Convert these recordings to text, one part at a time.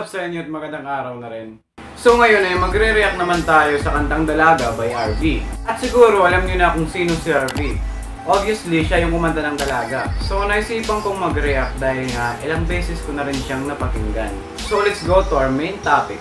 up sa inyo at magandang araw na rin. So ngayon ay magre-react naman tayo sa kantang Dalaga by RV. At siguro alam niyo na kung sino si RV. Obviously, siya yung kumanta ng Dalaga. So naisipan kong mag-react dahil nga ilang beses ko na rin siyang napakinggan. So let's go to our main topic.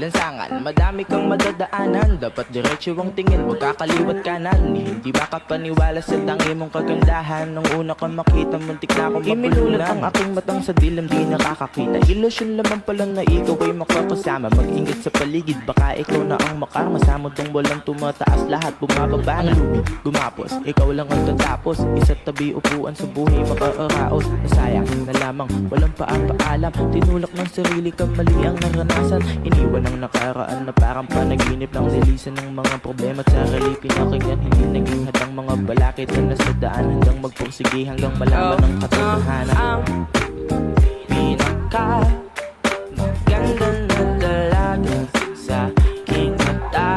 Lansangan, madami kang madadaanan. Dapat diretso ang tingin, huwag kakaliwat kanan. Hindi ba kapaniwala sa tangi mong kagandahan? Nung una kang makita, muntik na akong mapulunan. Ang aking matang sa dilim, di nakakakita. Ilusyon lamang pala na ikaw ay makakasama. Mag-ingat sa paligid, baka ikaw na ang makarma. Samudong walang tumataas, lahat bumababa. Ang lubi, gumapos, ikaw lang ang tatapos. Isa't tabi upuan sa buhay, makaaraos. Nasayang na lamang, walang paalam. Tinulak ng sarili ka, mali ang naranasan. Iniwan ang nakaraan na parang panaginip ng nilisan ng mga problema at sarili pinakinggan. Hindi naging hadang mga balakid na nasa daan hanggang magpursige hanggang malaman ng katotohanan. Ang pinaka maganda na dalaga sa aking mata,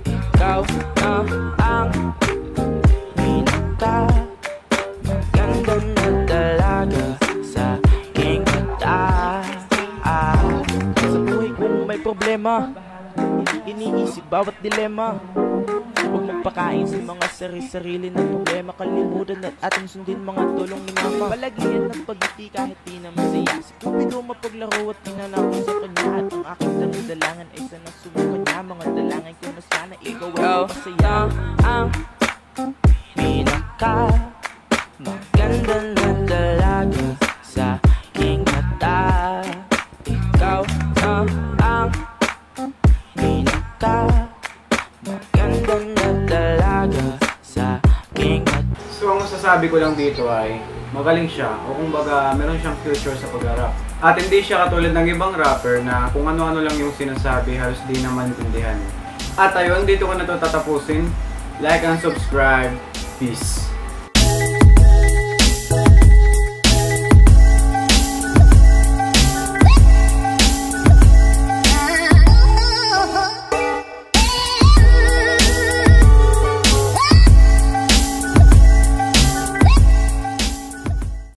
ikaw na ang pinaka maganda na dalaga sa aking mata. Sa buhay kung may problema, iniisip bawat dilema. Huwag magpakain sa mga sarili na problema. Kalimutan at ating sundin mga tulong ni mama. Palagian ng pag-iti kahit di na masaya. Si Cupido mapaglaro at pinanakon sa kanya. At ang aking dalangan ay sana sumukan niya. Mga dalangin ko na sana ikaw ay masaya. Ang pinaka maganda na dalaga sa aking mata, ikaw na ang pinaka maganda na dalaga sa aking mata. So ang masasabi ko lang dito ay magaling siya o kumbaga meron siyang future sa pag-rap. At hindi siya katulad ng ibang rapper na kung ano-ano lang yung sinasabi halos di naman intindihan. At ayun, dito ko na ito tatapusin. Like and subscribe. Peace.